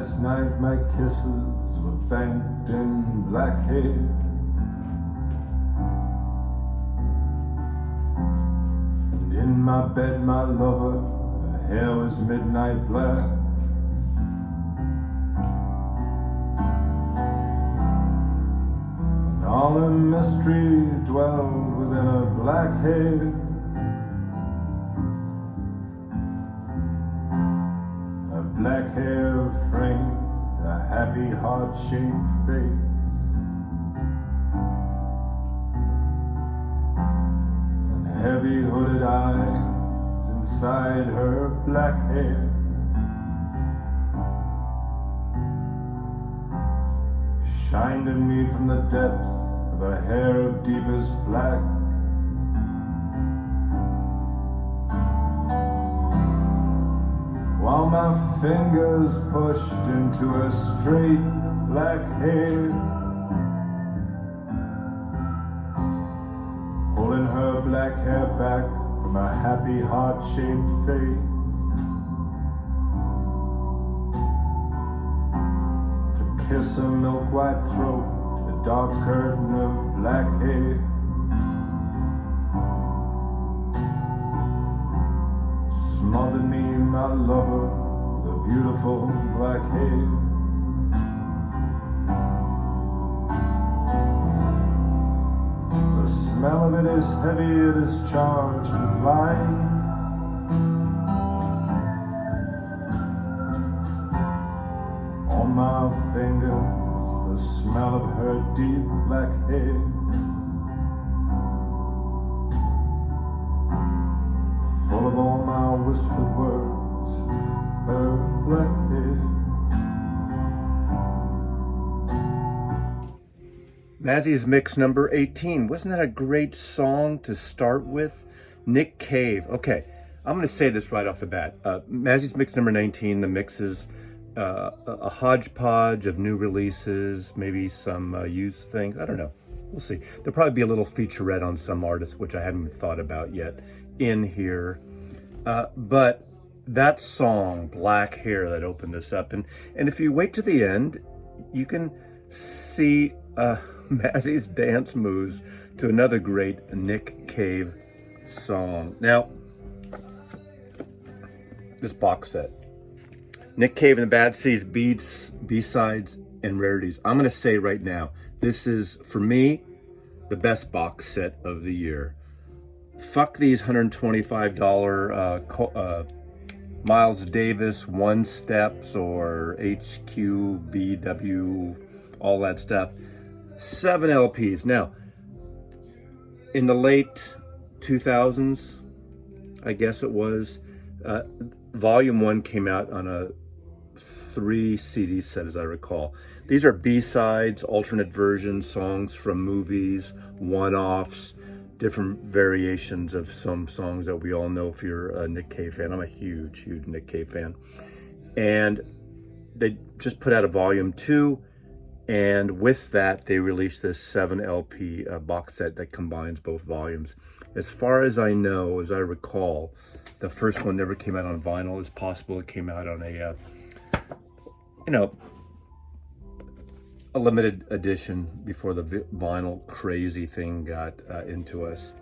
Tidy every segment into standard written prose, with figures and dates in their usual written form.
Last night my kisses were banked in black hair. And in my bed my lover, her hair was midnight black. And all her mystery dwelled within her black hair. Black hair framed a happy heart-shaped face. And heavy hooded eyes inside her black hair. Shined at me from the depths of a hair of deepest black. While my fingers pushed into her straight black hair, pulling her black hair back from a happy heart-shaped face. To kiss her milk-white throat, a dark curtain of black hair. Smothered me, my lover, with a beautiful black hair. The smell of it is heavy, it is charged with lime. On my fingers, the smell of her deep black hair. Full of all my whispered words, her black hair. Mazzy's mix number 18. Wasn't that a great song to start with? Nick Cave. Okay, I'm going to say this right off the bat. Mazzy's mix number 19, the mix is a hodgepodge of new releases, maybe some used things. I don't know. We'll see. There'll probably be a little featurette on some artists, which I haven't thought about yet, in here. But that song, Black Hair, that opened this up. And if you wait to the end, you can see Mazzy's dance moves to another great Nick Cave song. Now, this box set. Nick Cave and the Bad Seeds, Beats, B-Sides, and Rarities. I'm going to say right now, this is, for me, the best box set of the year. Fuck these $125 Miles Davis one steps or HQBW, all that stuff. 7 LPs. Now, in the late 2000s, I guess it was, Volume 1 came out on a 3 CD set, as I recall. These are B-sides, alternate versions, songs from movies, one-offs, different variations of some songs that we all know if you're a Nick Cave fan. I'm a huge Nick Cave fan. And they just put out a Volume 2, and with that, they released this 7 LP box set that combines both volumes. As far as I know, as I recall, the first one never came out on vinyl. It's possible it came out on a, a limited edition before the vinyl crazy thing got into us.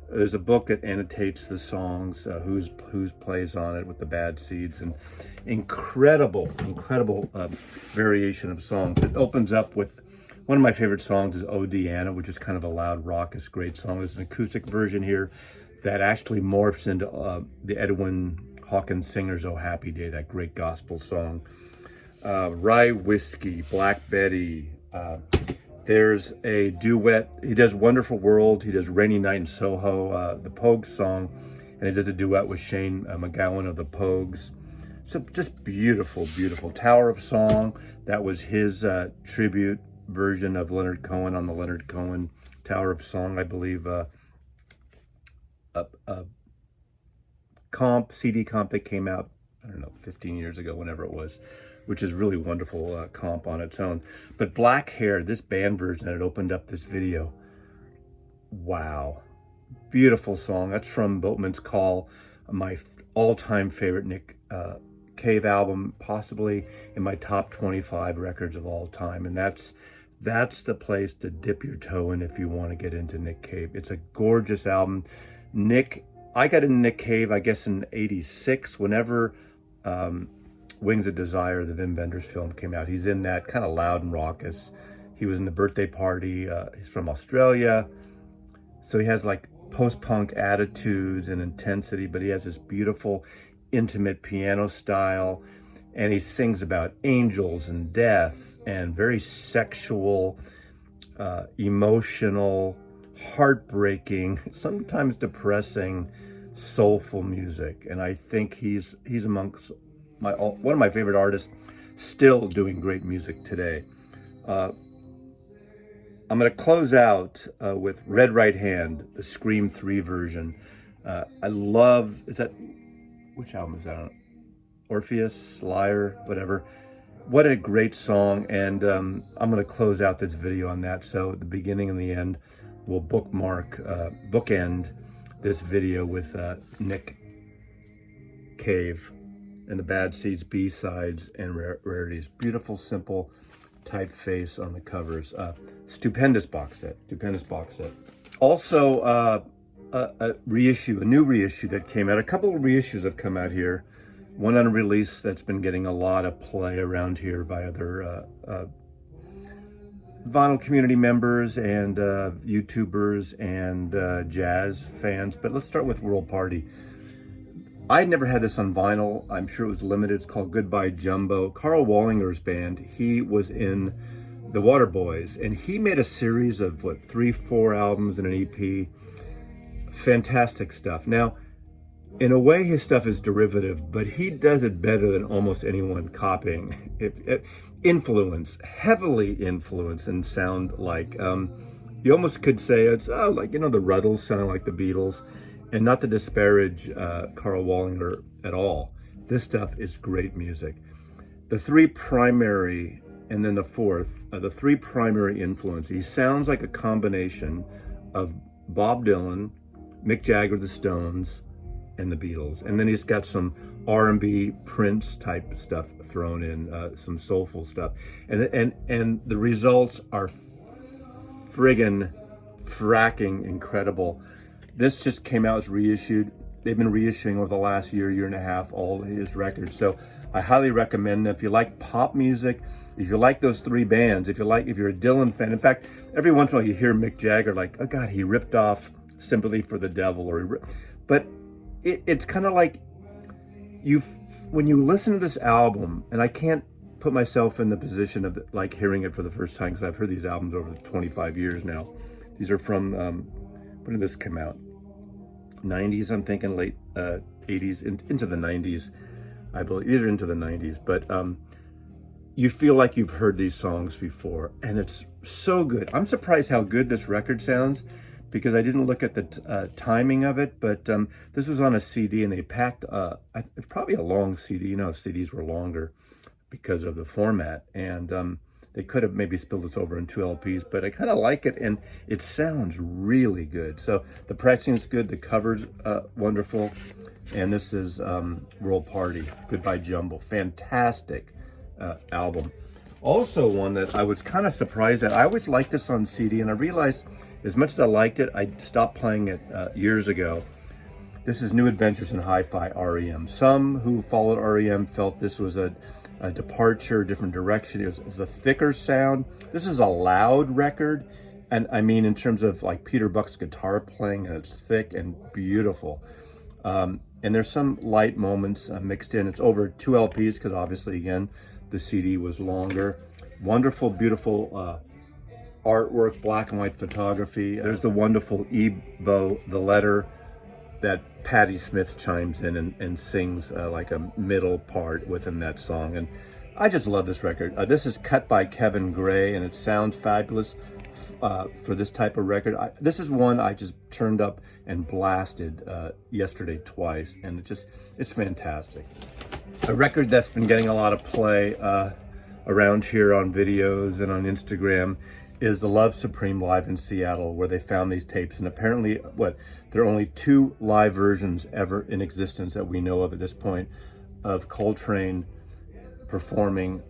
There's a book that annotates the songs, who's plays on it with the Bad Seeds, and incredible variation of songs. It opens up with one of my favorite songs is "Oh Deanna," which is kind of a loud, raucous, great song. There's an acoustic version here that actually morphs into the Edwin Hawkins Singer's "Oh Happy Day," that great gospel song. Rye Whiskey, Black Betty. There's a duet. He does "Wonderful World." He does "Rainy Night in Soho," the Pogues song, and he does a duet with Shane McGowan of the Pogues. So just beautiful. "Tower of Song," that was his tribute version of Leonard Cohen on the Leonard Cohen Tower of Song, I believe. CD comp that came out, I don't know, 15 years ago, whenever it was, which is really wonderful comp on its own. But Black Hair, this band version that had opened up this video, wow. Beautiful song. That's from Boatman's Call, my all-time favorite Nick Cave album, possibly in my top 25 records of all time. And that's the place to dip your toe in if you want to get into Nick Cave. It's a gorgeous album. I got into Nick Cave, I guess, in '86, whenever Wings of Desire, the Wim Wenders film, came out. He's in that, kind of loud and raucous. He was in The Birthday Party. He's from Australia. So he has like post-punk attitudes and intensity, but he has this beautiful, intimate piano style. And he sings about angels and death and very sexual, emotional, heartbreaking, sometimes depressing, soulful music. And I think he's amongst one of my favorite artists, still doing great music today. I'm going to close out with Red Right Hand, the Scream 3 version. I love, which album is that on? Orpheus, Liar, whatever. What a great song. And I'm going to close out this video on that. So the beginning and the end will bookend this video with Nick Cave and the Bad Seeds B-sides and rarities. Beautiful, simple typeface on the covers. Stupendous box set. Also, a new reissue that came out. A couple of reissues have come out here. One unreleased that's been getting a lot of play around here by other vinyl community members and YouTubers and jazz fans. But let's start with World Party. I'd never had this on vinyl. I'm sure it was limited. It's called Goodbye Jumbo. Carl Wallinger's band, he was in the Waterboys, and he made a series of 3-4 albums and an EP. Fantastic stuff. Now, in a way, his stuff is derivative, but he does it better than almost anyone copying. Heavily influenced and sound like, you almost could say it's like, the Ruddles sounding like the Beatles, and not to disparage Carl Wallinger at all. This stuff is great music. The three primary, and then the fourth, the three primary influences. He sounds like a combination of Bob Dylan, Mick Jagger, the Stones, and the Beatles. And then he's got some R&B Prince type stuff thrown in, some soulful stuff. And the results are fracking incredible. This just came out as reissued. They've been reissuing over the last year and a half, all his records. So I highly recommend that. If you like pop music, if you like those three bands, if you're a Dylan fan. In fact, every once in a while you hear Mick Jagger like, oh God, he ripped off Sympathy for the Devil, but it's kind of like when you listen to this album, and I can't put myself in the position of like hearing it for the first time because I've heard these albums over 25 years now. These are from, when did this come out? 90s, I'm thinking, late 80s, into the 90s, I believe. These are into the 90s, but you feel like you've heard these songs before, and it's so good. I'm surprised how good this record sounds, because I didn't look at the timing of it, but this was on a CD, and they packed, it's probably a long CD. CDs were longer because of the format, and they could have maybe spilled this over in 2 LPs, but I kind of like it, and it sounds really good. So the pricing is good, the cover's wonderful, and this is World Party, Goodbye Jumbo. Fantastic album. Also one that I was kind of surprised at. I always liked this on CD, and I realized as much as I liked it, I stopped playing it years ago. This is New Adventures in Hi-Fi, REM. Some who followed REM felt this was a departure, different direction. It was a thicker sound. This is a loud record, and I mean in terms of like Peter Buck's guitar playing, and it's thick and beautiful. And there's some light moments mixed in. It's over 2 LPs because obviously, again, the CD was longer. Wonderful, beautiful artwork, black and white photography. There's the wonderful Ebo, the letter, that Patti Smith chimes in and sings like a middle part within that song. And I just love this record. This is cut by Kevin Gray, and it sounds fabulous for this type of record. This is one I just turned up and blasted yesterday twice, and it's fantastic. A record that's been getting a lot of play around here on videos and on Instagram is the Love Supreme live in Seattle, where they found these tapes. And apparently, there are only 2 live versions ever in existence that we know of at this point. of Coltrane performing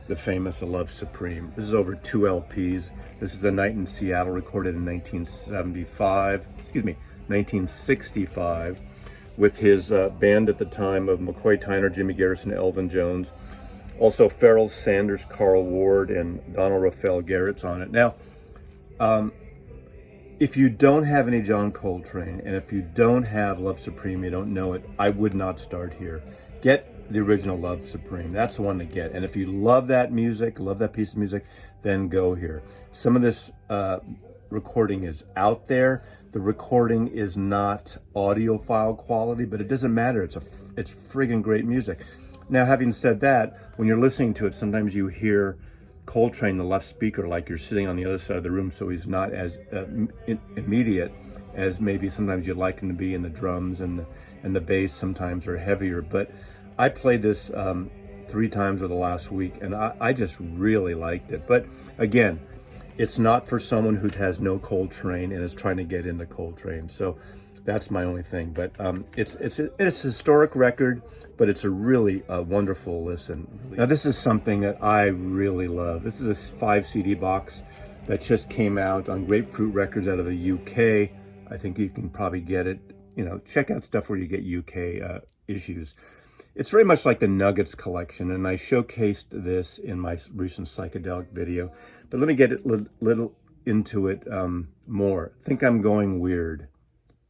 the famous Love Supreme. This is over 2 LPs. This is A Night in Seattle, recorded in 1965, with his band at the time of McCoy Tyner, Jimmy Garrison, Elvin Jones. Also Pharrell Sanders, Carl Ward, and Donald Raphael Garrett's on it. Now, if you don't have any John Coltrane, and if you don't have Love Supreme, you don't know it, I would not start here. Get the original Love Supreme. That's the one to get. And if you love that music, love that piece of music, then go here. Some of this recording is out there. The recording is not audiophile quality, but it doesn't matter. It's friggin' great music. Now, having said that, when you're listening to it, sometimes you hear Coltrane, the left speaker, like you're sitting on the other side of the room, so he's not as immediate as maybe sometimes you'd like him to be, in the drums and the bass sometimes are heavier. But I played this 3 times over the last week, and I just really liked it. But again, it's not for someone who has no Coltrane and is trying to get into Coltrane. So that's my only thing. But it's a historic record, but it's a really wonderful listen. Now, this is something that I really love. This is a 5 CD box that just came out on Grapefruit Records out of the UK. I think you can probably get it. You know, check out stuff where you get UK issues. It's very much like the Nuggets collection, and I showcased this in my recent psychedelic video. But let me get a little into it more. Think I'm going weird.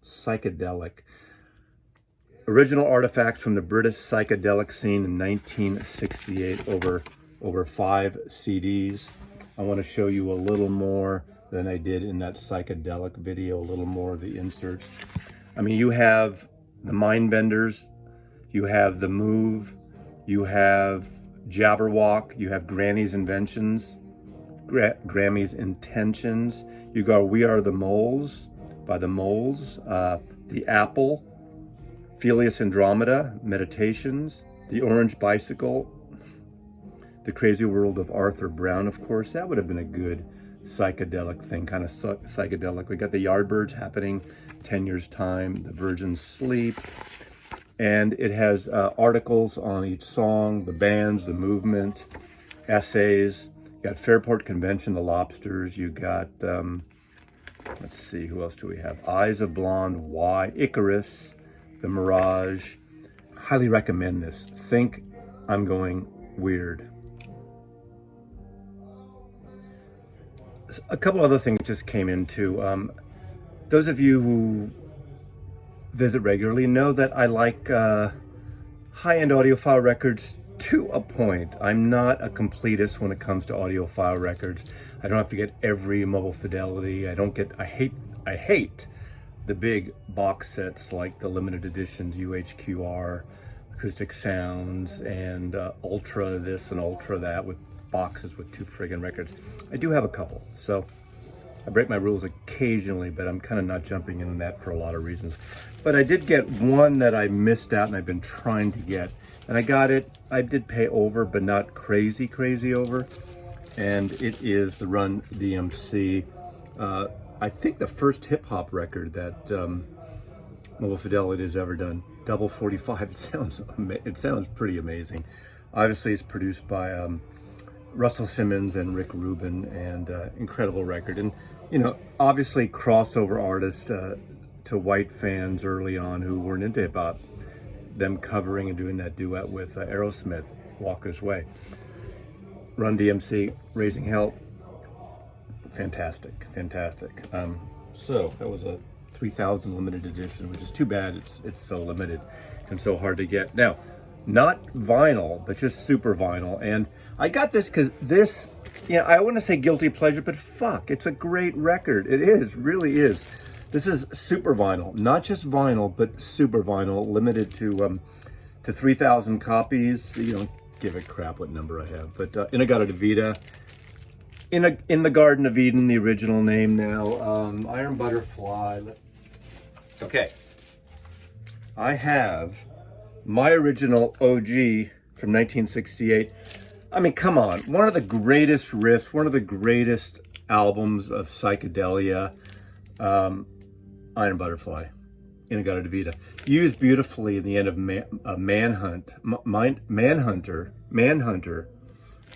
Psychedelic. Original artifacts from the British psychedelic scene in 1968, over 5 CDs. I want to show you a little more than I did in that psychedelic video, a little more of the inserts. I mean, you have the Mindbenders, you have The Move, you have Jabberwock, you have Granny's Inventions, Grammy's Intentions, you got We Are the Moles by the Moles, The Apple, Felius Andromeda, Meditations, The Orange Bicycle, The Crazy World of Arthur Brown, of course. That would have been a good psychedelic thing, kind of psychedelic. We got the Yardbirds happening 10 years' time, The Virgin's Sleep, and it has articles on each song, the bands, the movement, essays. You got Fairport Convention, The Lobsters. You got, let's see, who else do we have? Eyes of Blonde, Why, Icarus, The Mirage. Highly recommend this. Think I'm going weird. A couple other things just came into. Those of you who visit regularly know that I like high-end audiophile records to a point. I'm not a completist when it comes to audiophile records. I don't have to get every mobile fidelity. I hate the big box sets like the limited editions, UHQR, Acoustic Sounds, and Ultra this and Ultra that, with boxes with 2 friggin' records. I do have a couple, so I break my rules occasionally, but I'm kind of not jumping in that for a lot of reasons. But I did get one that I missed out and I've been trying to get, and I got it. I did pay over, but not crazy over, and it is the Run DMC. I think the first hip-hop record that Mobile Fidelity has ever done. Double 45. It sounds pretty amazing. Obviously, it's produced by Russell Simmons and Rick Rubin, and incredible record. And you know, obviously crossover artist to white fans early on who weren't into hip hop, them covering and doing that duet with Aerosmith, Walk This Way. Run DMC, Raising Hell, fantastic. So that was a 3000 limited edition, which is too bad. It's so limited and so hard to get. Now, not vinyl, but just super vinyl. And I got this because this, I want to say guilty pleasure, but fuck, it's a great record. It is, really is. This is super vinyl, not just vinyl, but super vinyl, limited to 3,000 copies. You don't give a crap what number I have, but In-A-Gadda-Da-Vida, In the Garden of Eden, the original name now, Iron Butterfly. Okay, I have my original OG from 1968. I mean, come on. One of the greatest riffs, one of the greatest albums of psychedelia, Iron Butterfly. In-A-Gadda-Da-Vida. Used beautifully in the end of Manhunter,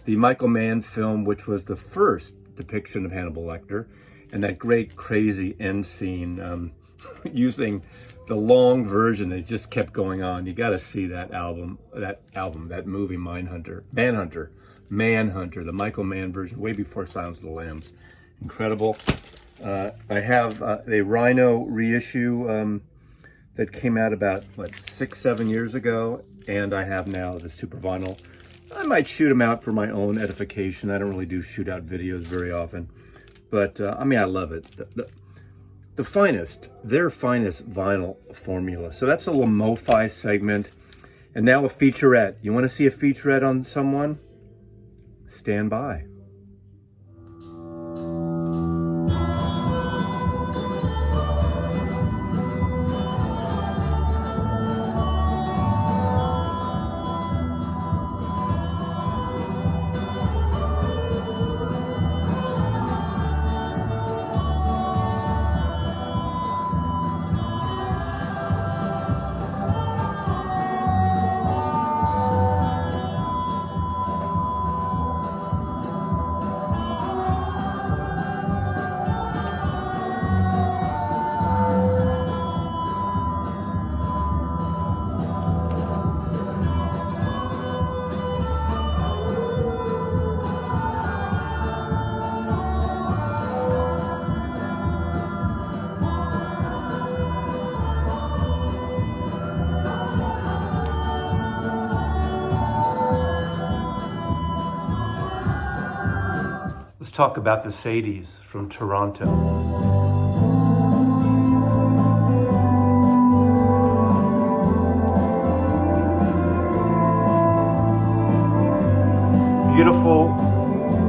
the Michael Mann film, which was the first depiction of Hannibal Lecter, and that great crazy end scene using the long version. It just kept going on. You got to see that that movie, Manhunter, the Michael Mann version, way before Silence of the Lambs. Incredible. I have a Rhino reissue that came out about, 6-7 years ago, and I have now the super vinyl. I might shoot them out for my own edification. I don't really do shootout videos very often, but I love it. Their finest vinyl formula. So that's a little MoFi segment. And now a featurette. You want to see a featurette on someone? Stand by. Let's talk about the Sadies from Toronto. Beautiful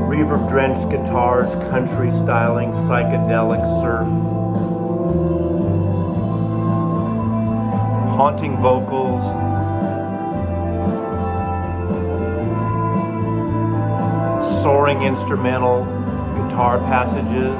reverb-drenched guitars, country styling, psychedelic surf, haunting vocals, soaring instrumental guitar passages.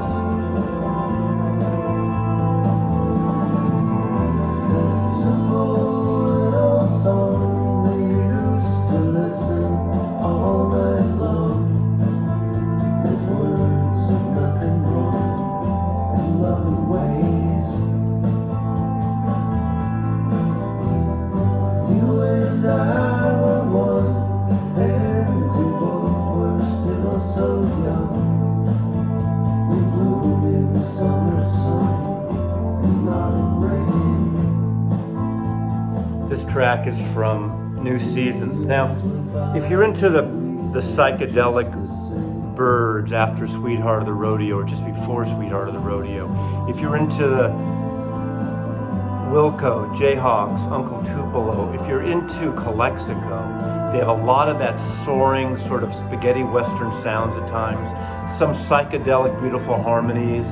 This track is from New Seasons. Now, if you're into the psychedelic birds after Sweetheart of the Rodeo or just before Sweetheart of the Rodeo, if you're into the Wilco, Jayhawks, Uncle Tupelo, if you're into Calexico, they have a lot of that soaring sort of spaghetti western sounds at times, some psychedelic beautiful harmonies.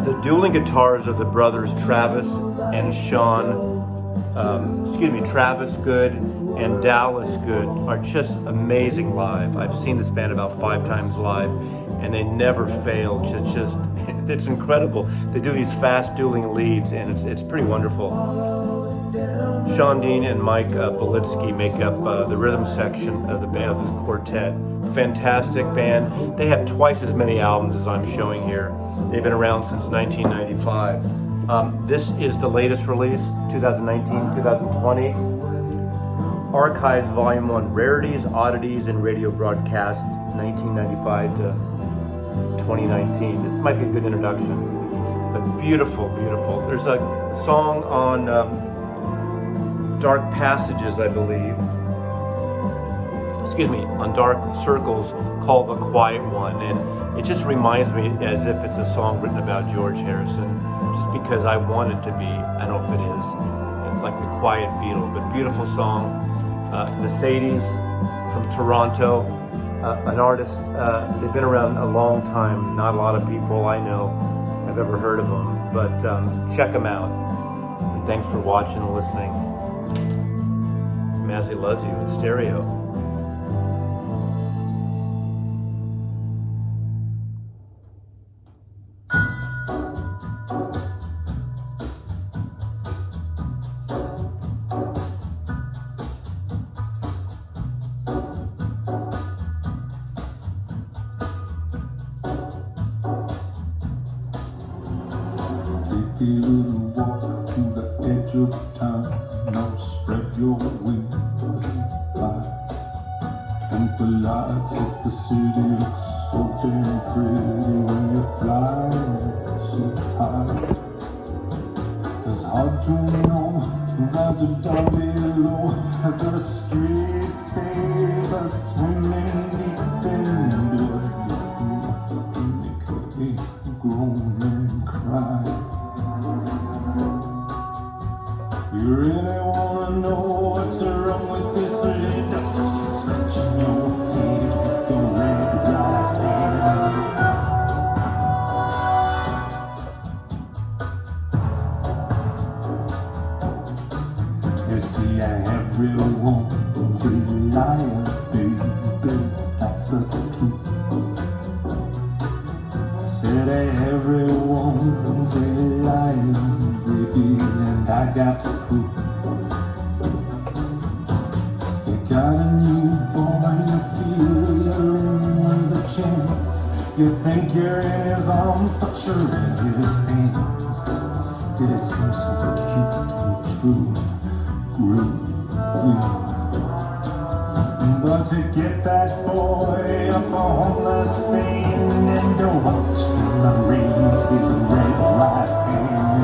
The dueling guitars of the brothers Travis Good and Dallas Good are just amazing live. I've seen this band about 5 times live, and they never fail. It's incredible. They do these fast dueling leads, and it's pretty wonderful. Sean Dean and Mike Belitsky make up the rhythm section of the band, of this quartet. Fantastic band. They have twice as many albums as I'm showing here. They've been around since 1995. This is the latest release, 2019-2020. Archives Volume 1, Rarities, Oddities, and Radio Broadcast, 1995 to 2019. This might be a good introduction, but beautiful, beautiful. There's a song on Dark Passages, I believe. On Dark Circles called The Quiet One, and it just reminds me as if it's a song written about George Harrison, just because I want it to be. I don't know if it is. It's like The Quiet Beetle, but beautiful song. The Sadies from Toronto, an artist, they've been around a long time. Not a lot of people I know have ever heard of them, but check them out. And thanks for watching and listening. Mazzy loves you in stereo. risky little walk to the edge of town. Now spread your wings and fly. Lights of the city look so damn pretty when you fly so high. It's hard to know that down below the streets babe are swimming deep in blood. You make me groan and cry. You really wanna know what's wrong with this lady? Just scratching your head with your red right hand. You see, everyone's a liar, baby, that's the truth. Said everyone's a liar, baby, and I got proof. You got a new boy, you feel you're in with a chance. You think you're in his arms, but you're in his hands. Still it seems so cute and true, groovy. But to get that boy up on the stand and to watch him raise his red right hand.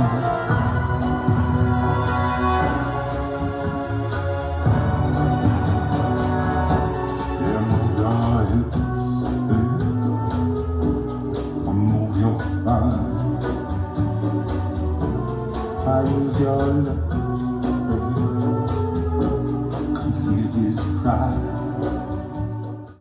Yeah, move your hips, babe. Move your thighs. I use your lips.